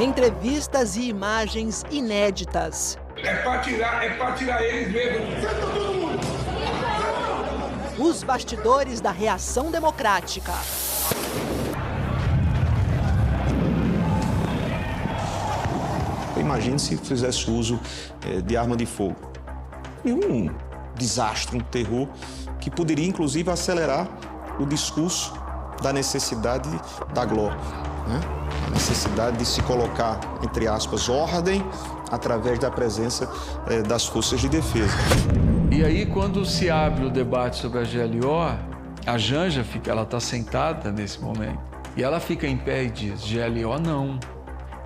Entrevistas e imagens inéditas. É pra tirar eles mesmo. Os bastidores da reação democrática. Imagine se fizesse uso de arma de fogo. E um desastre, um terror, que poderia, inclusive, acelerar o discurso da necessidade da glória, né? A necessidade de se colocar, entre aspas, ordem através da presença das forças de defesa. E aí, quando se abre o debate sobre a GLO, a Janja ela está sentada nesse momento, e ela fica em pé e diz, GLO não,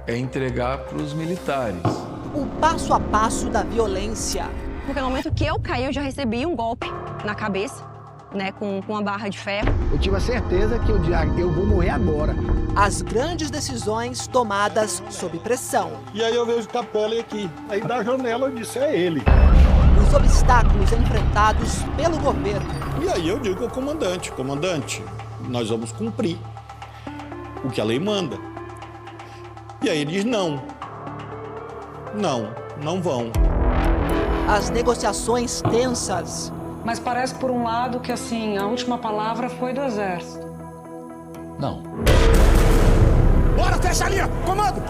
é entregar para os militares. O passo a passo da violência. Porque no momento que eu caí, eu já recebi um golpe na cabeça, né, com uma barra de ferro. Eu tive a certeza que eu vou morrer agora. As grandes decisões tomadas sob pressão. E aí eu vejo Capelli aqui. Aí da janela eu disse, é ele. Os obstáculos enfrentados pelo governo. E aí eu digo ao comandante, nós vamos cumprir o que a lei manda. E aí ele diz, não vão. As negociações tensas. Mas parece, por um lado, que assim, a última palavra foi do Exército. Não. Bora, fecha a linha! Comando!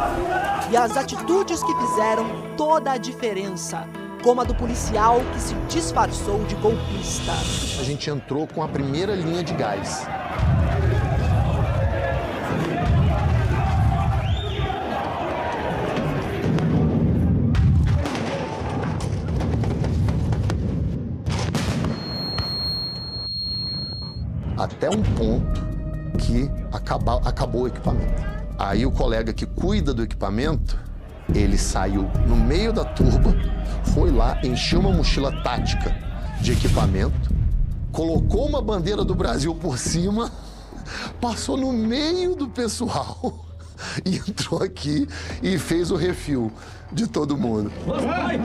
E as atitudes que fizeram toda a diferença. Como a do policial que se disfarçou de golpista. A gente entrou com a primeira linha de gás. Até um ponto que acabou o equipamento. Aí o colega que cuida do equipamento, ele saiu no meio da turba, foi lá, encheu uma mochila tática de equipamento, colocou uma bandeira do Brasil por cima, passou no meio do pessoal e entrou aqui e fez o refil de todo mundo. Vai!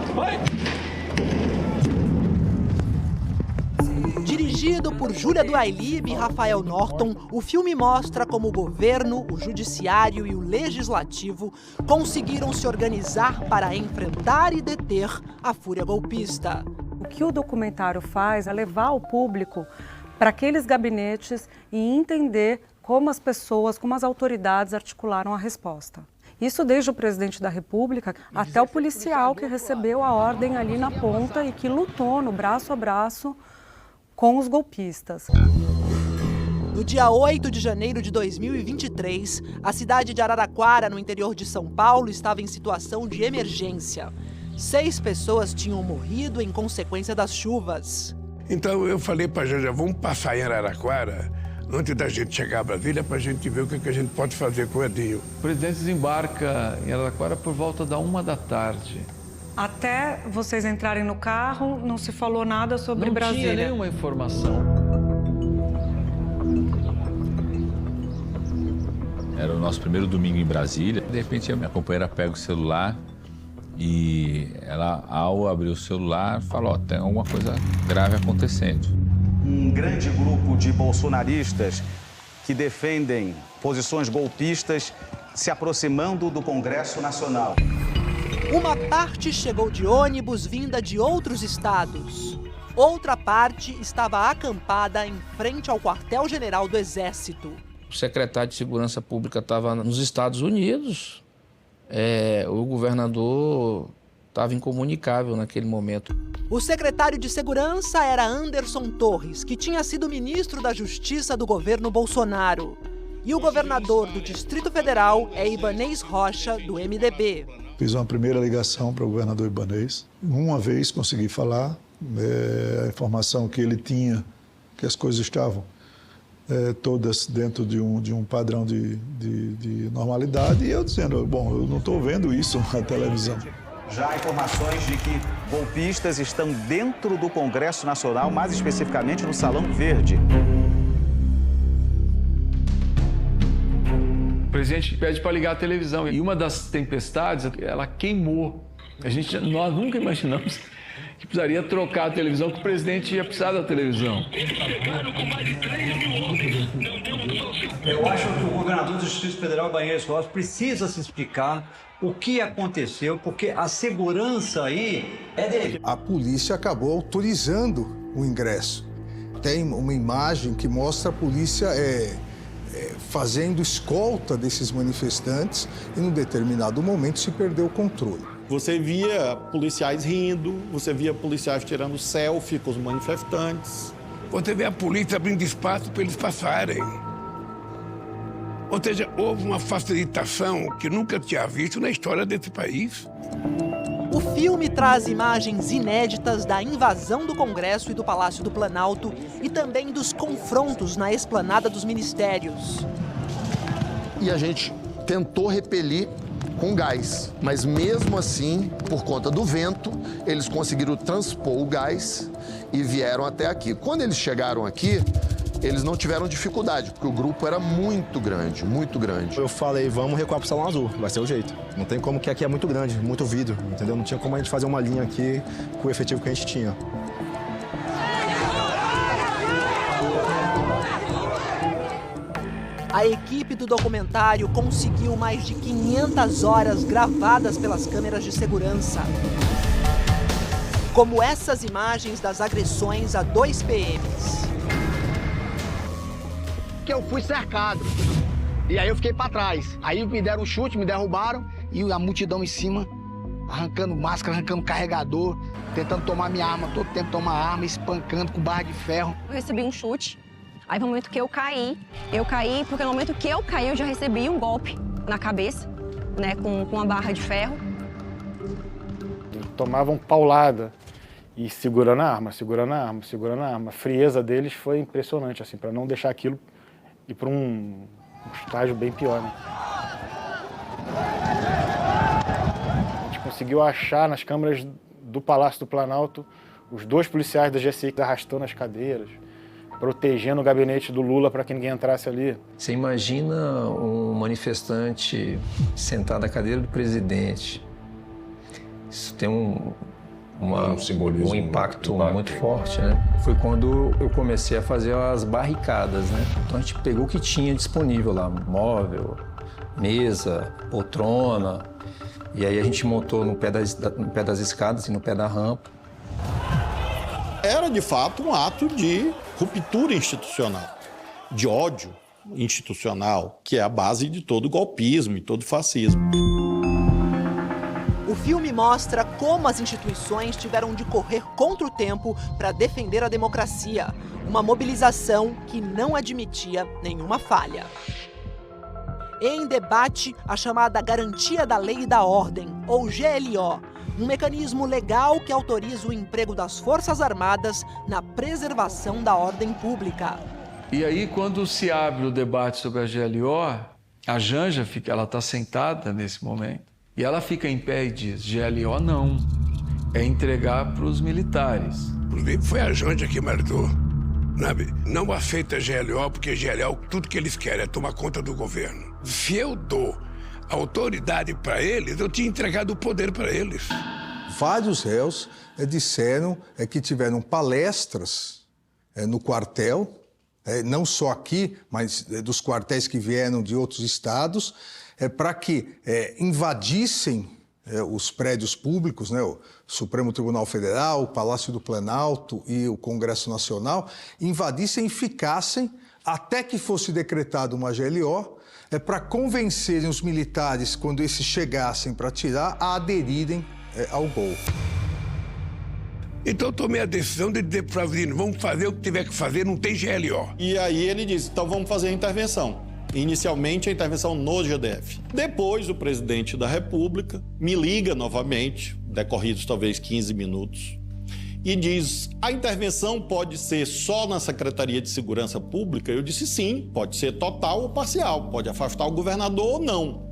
Dirigido por Júlia Duailib e Rafael Norton, o filme mostra como o governo, o judiciário e o legislativo conseguiram se organizar para enfrentar e deter a fúria golpista. O que o documentário faz é levar o público para aqueles gabinetes e entender como as pessoas, como as autoridades articularam a resposta. Isso desde o presidente da República até o policial que recebeu a ordem ali na ponta e que lutou no braço a braço com os golpistas. No dia 8 de janeiro de 2023, a cidade de Araraquara, no interior de São Paulo, estava em situação de emergência. 6 pessoas tinham morrido em consequência das chuvas. Então eu falei pra Janja, vamos passar em Araraquara antes da gente chegar a Brasília pra gente ver o que a gente pode fazer com o Edinho. O presidente desembarca em Araraquara por volta da 1h. Até vocês entrarem no carro, não se falou nada sobre Brasília. Não tinha nenhuma informação. Era o nosso primeiro domingo em Brasília. De repente, a minha companheira pega o celular e ela, ao abrir o celular, fala, ó, tem alguma coisa grave acontecendo. Um grande grupo de bolsonaristas que defendem posições golpistas se aproximando do Congresso Nacional. Uma parte chegou de ônibus vinda de outros estados. Outra parte estava acampada em frente ao quartel-general do Exército. O secretário de Segurança Pública estava nos Estados Unidos. O governador estava incomunicável naquele momento. O secretário de Segurança era Anderson Torres, que tinha sido ministro da Justiça do governo Bolsonaro. E o governador do Distrito Federal é Ibanez Rocha, do MDB. Fiz uma primeira ligação para o governador Ibanez. Uma vez consegui falar, a informação que ele tinha, que as coisas estavam todas dentro de um padrão de normalidade. E eu dizendo, bom, eu não estou vendo isso na televisão. Já há informações de que golpistas estão dentro do Congresso Nacional, mais especificamente no Salão Verde. O presidente pede para ligar a televisão e uma das tempestades, ela queimou. Nós nunca imaginamos que precisaria trocar a televisão, que o presidente ia precisar da televisão. Eu acho que o governador do Distrito Federal, Ibanez Rocha, precisa se explicar o que aconteceu, porque a segurança aí é dele. A polícia acabou autorizando o ingresso. Tem uma imagem que mostra a polícia fazendo escolta desses manifestantes e, num determinado momento, se perdeu o controle. Você via policiais rindo, você via policiais tirando selfie com os manifestantes. Você vê a polícia abrindo espaço para eles passarem. Ou seja, houve uma facilitação que nunca tinha visto na história desse país. O filme traz imagens inéditas da invasão do Congresso e do Palácio do Planalto e também dos confrontos na esplanada dos ministérios. E a gente tentou repelir com gás, mas mesmo assim, por conta do vento, eles conseguiram transpor o gás e vieram até aqui. Quando eles chegaram aqui, eles não tiveram dificuldade, porque o grupo era muito grande, muito grande. Eu falei, vamos recuar pro Salão Azul, vai ser o jeito. Não tem como, que aqui é muito grande, muito vidro, entendeu? Não tinha como a gente fazer uma linha aqui com o efetivo que a gente tinha. A equipe do documentário conseguiu mais de 500 horas gravadas pelas câmeras de segurança. Como essas imagens das agressões a 2 PMs. Que eu fui cercado. E aí eu fiquei pra trás. Aí me deram um chute, me derrubaram e a multidão em cima, arrancando máscara, arrancando carregador, tentando tomar minha arma, todo tempo tomar arma, espancando com barra de ferro. Eu recebi um chute. Aí no momento que eu caí porque no momento que eu caí eu já recebi um golpe na cabeça, né, com uma barra de ferro. Tomavam paulada e segurando a arma, segurando a arma, segurando a arma. A frieza deles foi impressionante, assim, para não deixar aquilo ir para um estágio bem pior, né? A gente conseguiu achar nas câmeras do Palácio do Planalto os 2 policiais da GCI arrastando as cadeiras, protegendo o gabinete do Lula para que ninguém entrasse ali. Você imagina um manifestante sentado na cadeira do presidente. Isso tem um impacto muito forte, né? Foi quando eu comecei a fazer as barricadas, né? Então a gente pegou o que tinha disponível lá, móvel, mesa, poltrona, e aí a gente montou no pé das escadas e no pé da rampa. Era, de fato, um ato de ruptura institucional, de ódio institucional, que é a base de todo golpismo e todo fascismo. O filme mostra como as instituições tiveram de correr contra o tempo para defender a democracia, uma mobilização que não admitia nenhuma falha. Em debate, a chamada Garantia da Lei e da Ordem, ou GLO, um mecanismo legal que autoriza o emprego das Forças Armadas na preservação da ordem pública. E aí, quando se abre o debate sobre a GLO, a Janja ela está sentada nesse momento, e ela fica em pé e diz, GLO não, é entregar para os militares. Inclusive foi a Janja que marcou, sabe? Não aceita GLO, porque GLO, tudo que eles querem é tomar conta do governo. Se eu dou autoridade para eles, eu tinha entregado o poder para eles. Vários réus disseram que tiveram palestras no quartel, não só aqui, mas dos quartéis que vieram de outros estados, para que invadissem os prédios públicos, né, o Supremo Tribunal Federal, o Palácio do Planalto e o Congresso Nacional, invadissem e ficassem até que fosse decretada uma GLO, para convencerem os militares, quando esses chegassem para atirar, a aderirem ao golpe. Então eu tomei a decisão de dizer para o Flavinio, vamos fazer o que tiver que fazer, não tem GLO. E aí ele disse, então vamos fazer a intervenção. Inicialmente a intervenção no GDF. Depois o presidente da República me liga novamente, decorridos talvez 15 minutos, e diz, a intervenção pode ser só na Secretaria de Segurança Pública? Eu disse sim, pode ser total ou parcial, pode afastar o governador ou não,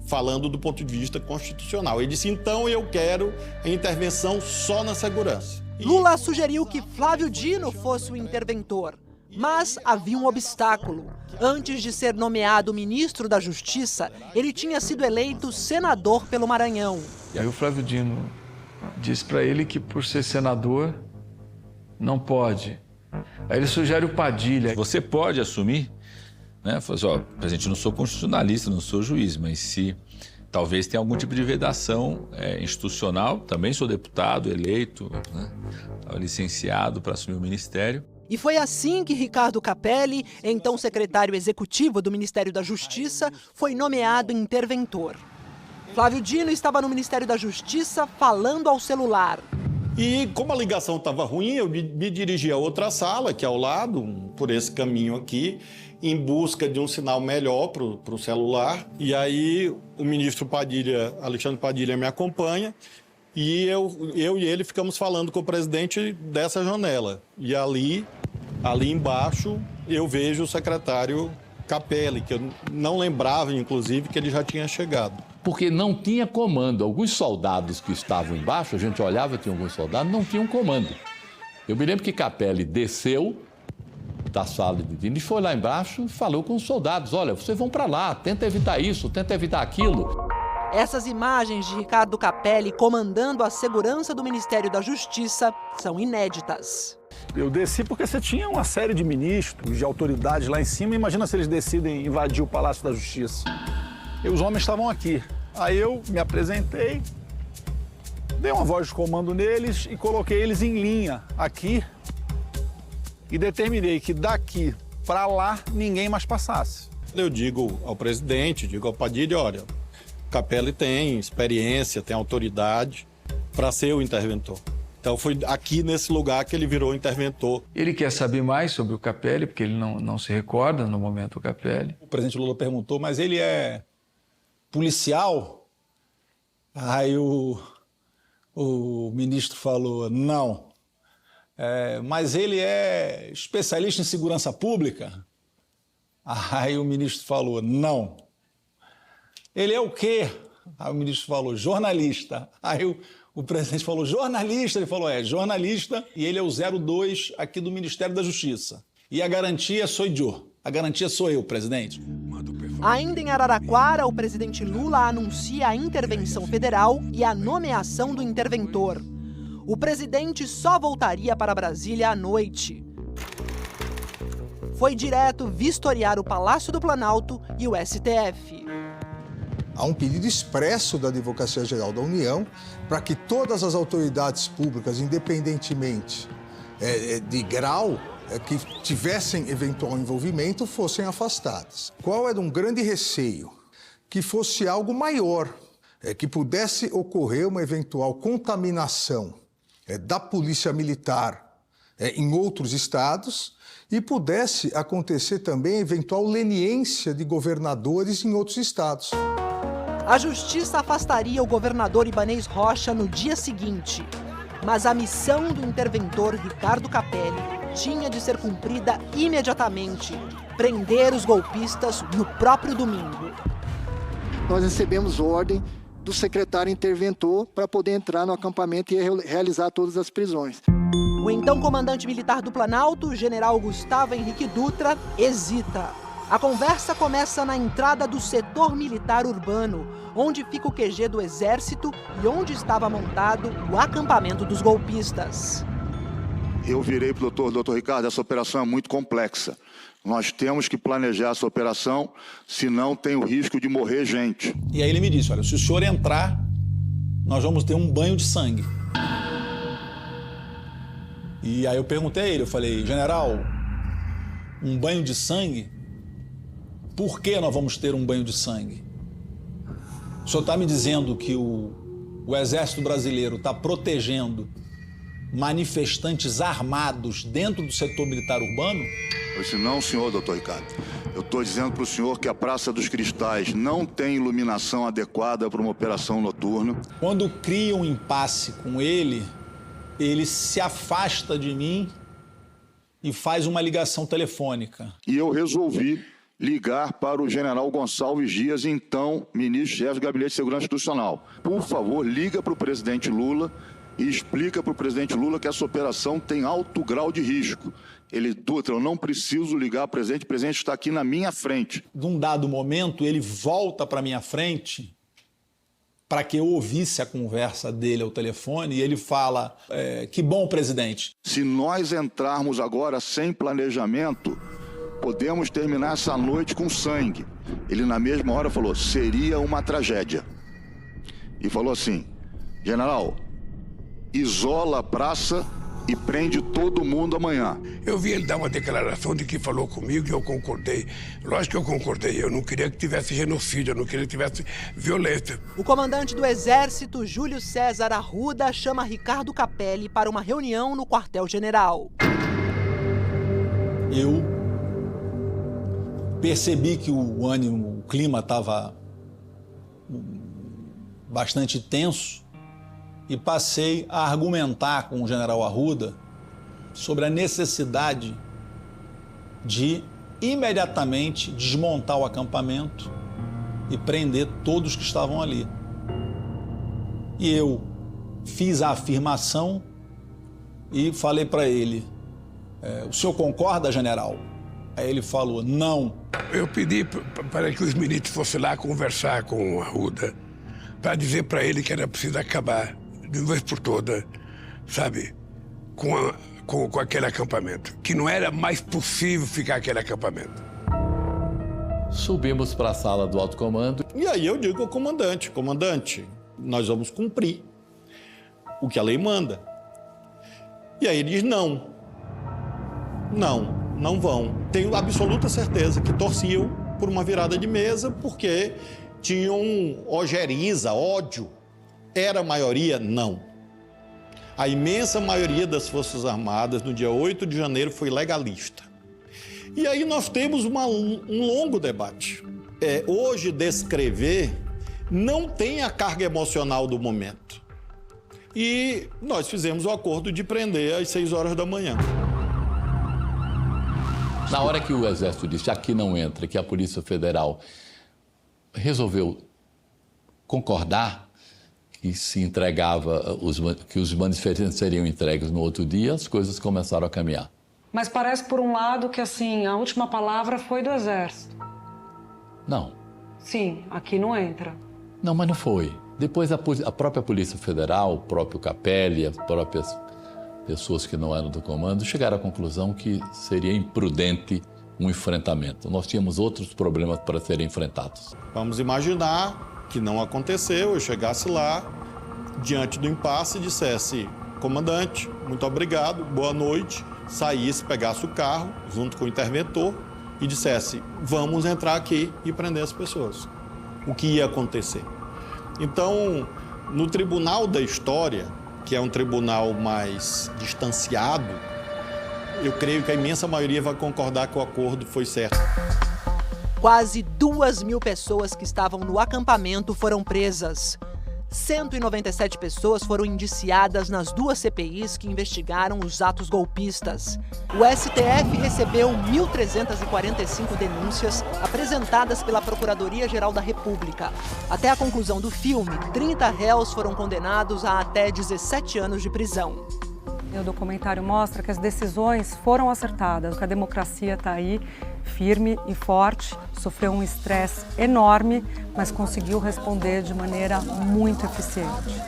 falando do ponto de vista constitucional. Ele disse, então eu quero a intervenção só na segurança. Lula sugeriu que Flávio Dino fosse o interventor, mas havia um obstáculo. Antes de ser nomeado ministro da Justiça, ele tinha sido eleito senador pelo Maranhão. E aí o Flávio Dino diz para ele que por ser senador não pode. Aí ele sugere o Padilha. Você pode assumir, né? Fala assim, ó, presidente, eu não sou constitucionalista, não sou juiz, mas se talvez tenha algum tipo de vedação institucional, também sou deputado, eleito, né? Licenciado para assumir o ministério. E foi assim que Ricardo Capelli, então secretário executivo do Ministério da Justiça, foi nomeado interventor. Flávio Dino estava no Ministério da Justiça falando ao celular. E como a ligação estava ruim, eu me dirigi a outra sala, que é ao lado, por esse caminho aqui, em busca de um sinal melhor para o celular. E aí o ministro Padilha, Alexandre Padilha, me acompanha e eu e ele ficamos falando com o presidente dessa janela. E ali embaixo, eu vejo o secretário Capelli, que eu não lembrava, inclusive, que ele já tinha chegado. Porque não tinha comando. Alguns soldados que estavam embaixo, a gente olhava, tinha alguns soldados, não tinham comando. Eu me lembro que Capelli desceu da sala de Dino e foi lá embaixo e falou com os soldados, olha, vocês vão para lá, tenta evitar isso, tenta evitar aquilo. Essas imagens de Ricardo Capelli comandando a segurança do Ministério da Justiça são inéditas. Eu desci porque você tinha uma série de ministros, de autoridades lá em cima. Imagina se eles decidem invadir o Palácio da Justiça. E os homens estavam aqui. Aí eu me apresentei, dei uma voz de comando neles e coloquei eles em linha aqui e determinei que daqui para lá ninguém mais passasse. Eu digo ao presidente, digo ao Padilha, olha, Capelli tem experiência, tem autoridade para ser o interventor. Então foi aqui nesse lugar que ele virou interventor. Ele quer saber mais sobre o Capelli, porque ele não se recorda no momento do Capelli. O presidente Lula perguntou, mas ele é policial? Aí o ministro falou, não. Mas ele é especialista em segurança pública? Aí o ministro falou, não. Ele é o quê? Aí o ministro falou, jornalista. Aí o presidente falou, jornalista? Ele falou, jornalista, e ele é o 02 aqui do Ministério da Justiça. E a garantia sou eu. A garantia sou eu, presidente. Ainda em Araraquara, o presidente Lula anuncia a intervenção federal e a nomeação do interventor. O presidente só voltaria para Brasília à noite. Foi direto vistoriar o Palácio do Planalto e o STF. Há um pedido expresso da Advocacia Geral da União para que todas as autoridades públicas, independentemente de grau, que tivessem eventual envolvimento, fossem afastadas. Qual era um grande receio? Que fosse algo maior, que pudesse ocorrer uma eventual contaminação da Polícia Militar em outros estados e pudesse acontecer também eventual leniência de governadores em outros estados. A Justiça afastaria o governador Ibanez Rocha no dia seguinte, mas a missão do interventor Ricardo Capelli tinha de ser cumprida imediatamente, prender os golpistas no próprio domingo. Nós recebemos ordem do secretário interventor para poder entrar no acampamento e realizar todas as prisões. O então comandante militar do Planalto, general Gustavo Henrique Dutra, hesita. A conversa começa na entrada do setor militar urbano, onde fica o QG do Exército e onde estava montado o acampamento dos golpistas. Eu virei para o doutor Ricardo, essa operação é muito complexa. Nós temos que planejar essa operação, senão tem o risco de morrer gente. E aí ele me disse, olha, se o senhor entrar, nós vamos ter um banho de sangue. E aí eu perguntei a ele, eu falei, general, um banho de sangue? Por que nós vamos ter um banho de sangue? O senhor está me dizendo que o Exército Brasileiro está protegendo manifestantes armados dentro do setor militar urbano? Pois não, senhor, doutor Ricardo. Eu estou dizendo para o senhor que a Praça dos Cristais não tem iluminação adequada para uma operação noturna. Quando cria um impasse com ele se afasta de mim e faz uma ligação telefônica. E eu resolvi ligar para o general Gonçalves Dias, então ministro-chefe do Gabinete de Segurança Institucional. Por favor, liga para o presidente Lula e explica para o presidente Lula que essa operação tem alto grau de risco. Ele, Dutra, eu não preciso ligar para o presidente está aqui na minha frente. De um dado momento, ele volta para a minha frente para que eu ouvisse a conversa dele ao telefone, e ele fala, que bom, presidente. Se nós entrarmos agora sem planejamento, podemos terminar essa noite com sangue. Ele na mesma hora falou, seria uma tragédia. E falou assim, general, isola a praça e prende todo mundo amanhã. Eu vi ele dar uma declaração de que falou comigo e eu concordei. Lógico que eu concordei. Eu não queria que tivesse genocídio, eu não queria que tivesse violência. O comandante do Exército, Júlio César Arruda, chama Ricardo Capelli para uma reunião no quartel-general. Eu percebi que o ânimo, o clima estava bastante tenso e passei a argumentar com o general Arruda sobre a necessidade de imediatamente desmontar o acampamento e prender todos que estavam ali. E eu fiz a afirmação e falei para ele, o senhor concorda, general? Aí ele falou, não. Eu pedi para que os ministros fossem lá conversar com o Arruda, para dizer para ele que era preciso acabar, de uma vez por todas, sabe, com aquele acampamento, que não era mais possível ficar aquele acampamento. Subimos para a sala do alto comando. E aí eu digo ao comandante, nós vamos cumprir o que a lei manda. E aí ele diz, não vão. Tenho absoluta certeza que torciam por uma virada de mesa porque tinham ojeriza, ódio. Era a maioria? Não. A imensa maioria das Forças Armadas no dia 8 de janeiro foi legalista. E aí nós temos um longo debate. Hoje descrever não tem a carga emocional do momento. E nós fizemos o acordo de prender às 6 horas da manhã. Na hora que o Exército disse aqui não entra, que a Polícia Federal resolveu concordar que se entregava, que os manifestantes seriam entregues no outro dia, as coisas começaram a caminhar. Mas parece, por um lado, que assim, a última palavra foi do Exército. Não. Sim, aqui não entra. Não, mas não foi. Depois a própria Polícia Federal, o próprio Capelli, as próprias pessoas que não eram do comando, chegaram à conclusão que seria imprudente um enfrentamento. Nós tínhamos outros problemas para serem enfrentados. Vamos imaginar que não aconteceu, eu chegasse lá, diante do impasse, e dissesse, comandante, muito obrigado, boa noite, saísse, pegasse o carro, junto com o interventor, e dissesse, vamos entrar aqui e prender as pessoas. O que ia acontecer? Então, no Tribunal da História, que é um tribunal mais distanciado, eu creio que a imensa maioria vai concordar que o acordo foi certo. Quase 2.000 pessoas que estavam no acampamento foram presas. 197 pessoas foram indiciadas nas 2 CPIs que investigaram os atos golpistas. O STF recebeu 1.345 denúncias apresentadas pela Procuradoria-Geral da República. Até a conclusão do filme, 30 réus foram condenados a até 17 anos de prisão. O documentário mostra que as decisões foram acertadas, que a democracia está aí, firme e forte, sofreu um estresse enorme, mas conseguiu responder de maneira muito eficiente.